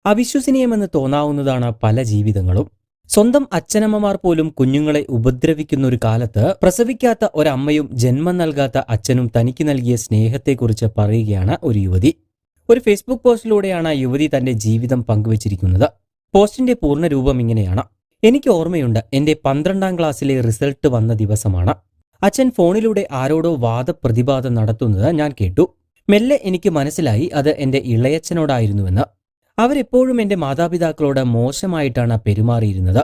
അവിശ്വസനീയമെന്ന് തോന്നാവുന്നതാണ് പല ജീവിതങ്ങളും. സ്വന്തം അച്ഛനമ്മമാർ പോലും കുഞ്ഞുങ്ങളെ ഉപദ്രവിക്കുന്ന ഒരു കാലത്ത് പ്രസവിക്കാത്ത ഒരമ്മയും ജന്മം നൽകാത്ത അച്ഛനും തനിക്ക് നൽകിയ സ്നേഹത്തെക്കുറിച്ച് പറയുകയാണ് ഒരു യുവതി. ഒരു ഫേസ്ബുക്ക് പോസ്റ്റിലൂടെയാണ് യുവതി തന്റെ ജീവിതം പങ്കുവച്ചിരിക്കുന്നത്. പോസ്റ്റിന്റെ പൂർണ്ണരൂപം ഇങ്ങനെയാണ്: എനിക്ക് ഓർമ്മയുണ്ട്, എന്റെ 12ാം ക്ലാസ്സിലെ റിസൾട്ട് വന്ന ദിവസമാണ്. അച്ഛൻ ഫോണിലൂടെ ആരോടോ വാദപ്രതിവാദം നടത്തുന്നത് ഞാൻ കേട്ടു. മെല്ലെ എനിക്ക് മനസ്സിലായി അത് എന്റെ ഇളയച്ഛനോടായിരുന്നുവെന്ന്. അവരെപ്പോഴും എന്റെ മാതാപിതാക്കളോട് മോശമായിട്ടാണ് പെരുമാറിയിരുന്നത്.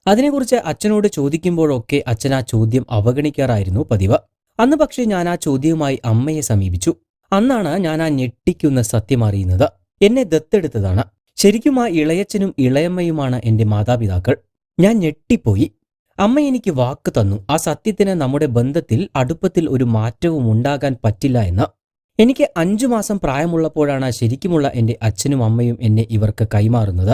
അതിനെക്കുറിച്ച് അച്ഛനോട് ചോദിക്കുമ്പോഴൊക്കെ അച്ഛൻ ആ ചോദ്യം അവഗണിക്കാറായിരുന്നു പതിവ്. അന്ന് പക്ഷേ ഞാൻ ആ ചോദ്യവുമായി അമ്മയെ സമീപിച്ചു. അന്നാണ് ഞാൻ ആ ഞെട്ടിക്കുന്ന സത്യം അറിയുന്നത്. എന്നെ ദത്തെടുത്തതാണ്. ശരിക്കും ആ ഇളയച്ഛനും ഇളയമ്മയുമാണ് എന്റെ മാതാപിതാക്കൾ. ഞാൻ ഞെട്ടിപ്പോയി. അമ്മ എനിക്ക് വാക്ക് തന്നു, ആ സത്യത്തിന് നമ്മുടെ ബന്ധത്തിൽ അടുപ്പത്തിൽ ഒരു മാറ്റവും ഉണ്ടാകാൻ പറ്റില്ല എന്ന്. എനിക്ക് 5 മാസം പ്രായമുള്ളപ്പോഴാണ് ശരിക്കുമുള്ള എന്റെ അച്ഛനും അമ്മയും എന്നെ ഇവർക്ക് കൈമാറുന്നത്.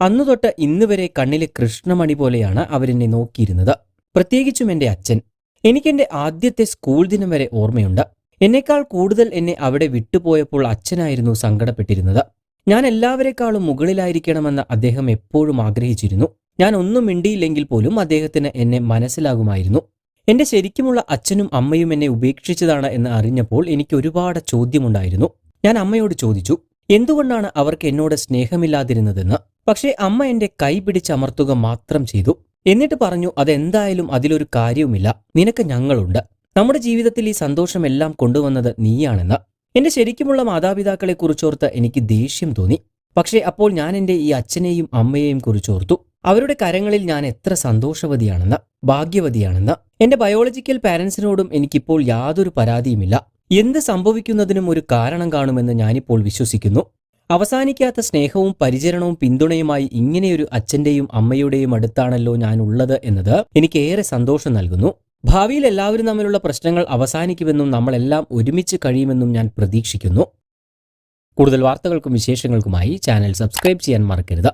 അന്നുതൊട്ട് ഇന്നുവരെ കണ്ണിലെ കൃഷ്ണമണി പോലെയാണ് അവരെന്നെ നോക്കിയിരുന്നത്. പ്രത്യേകിച്ചും എന്റെ അച്ഛൻ. എനിക്കെന്റെ ആദ്യത്തെ സ്കൂൾ ദിനം വരെ ഓർമ്മയുണ്ട്. എന്നേക്കാൾ കൂടുതൽ എന്നെ അവിടെ വിട്ടുപോയപ്പോൾ അച്ഛനായിരുന്നു സങ്കടപ്പെട്ടിരുന്നത്. ഞാൻ എല്ലാവരെക്കാളും മുകളിലായിരിക്കണമെന്ന് അദ്ദേഹം എപ്പോഴും ആഗ്രഹിച്ചിരുന്നു. ഞാൻ ഒന്നും മിണ്ടിയില്ലെങ്കിൽ പോലും അദ്ദേഹത്തിന് എന്നെ മനസ്സിലാകുമായിരുന്നു. എന്റെ ശരിക്കുമുള്ള അച്ഛനും അമ്മയും എന്നെ ഉപേക്ഷിച്ചതാണ് എന്ന് അറിഞ്ഞപ്പോൾ എനിക്ക് ഒരുപാട് ചോദ്യമുണ്ടായിരുന്നു. ഞാൻ അമ്മയോട് ചോദിച്ചു, എന്തുകൊണ്ടാണ് അവർക്ക് എന്നോട് സ്നേഹമില്ലാതിരുന്നതെന്ന്. പക്ഷേ അമ്മ എന്റെ കൈ പിടിച്ചമർത്തുക മാത്രം ചെയ്തു. എന്നിട്ട് പറഞ്ഞു, അതെന്തായാലും അതിലൊരു കാര്യവുമില്ല, നിനക്ക് ഞങ്ങളുണ്ട്. നമ്മുടെ ജീവിതത്തിൽ ഈ സന്തോഷമെല്ലാം കൊണ്ടുവന്നത് നീയാണെന്ന്. എന്റെ ശരിക്കുമുള്ള മാതാപിതാക്കളെ കുറിച്ചോർത്ത് എനിക്ക് ദേഷ്യം തോന്നി. പക്ഷേ അപ്പോൾ ഞാൻ എന്റെ ഈ അച്ഛനെയും അമ്മയെയും കുറിച്ചോർത്തു. അവരുടെ കരങ്ങളിൽ ഞാൻ എത്ര സന്തോഷവതിയാണെന്ന്, ഭാഗ്യവതിയാണെന്ന്. എന്റെ ബയോളജിക്കൽ പാരന്റ്സിനോടും എനിക്കിപ്പോൾ യാതൊരു പരാതിയുമില്ല. എന്ത് സംഭവിക്കുന്നതിനും ഒരു കാരണം കാണുമെന്ന് ഞാനിപ്പോൾ വിശ്വസിക്കുന്നു. അവസാനിക്കാത്ത സ്നേഹവും പരിചരണവും പിന്തുണയുമായി ഇങ്ങനെയൊരു അച്ഛന്റെയും അമ്മയുടെയും അടുത്താണല്ലോ ഞാൻ ഉള്ളത് എന്നത് എനിക്കേറെ സന്തോഷം നൽകുന്നു. ഭാവിയിൽ എല്ലാവരും തമ്മിലുള്ള പ്രശ്നങ്ങൾ അവസാനിക്കുമെന്നും നമ്മളെല്ലാം ഒരുമിച്ച് കഴിയുമെന്നും ഞാൻ പ്രതീക്ഷിക്കുന്നു. കൂടുതൽ വാർത്തകൾക്കും വിശേഷങ്ങൾക്കുമായി ചാനൽ സബ്സ്ക്രൈബ് ചെയ്യാൻ മറക്കരുത്.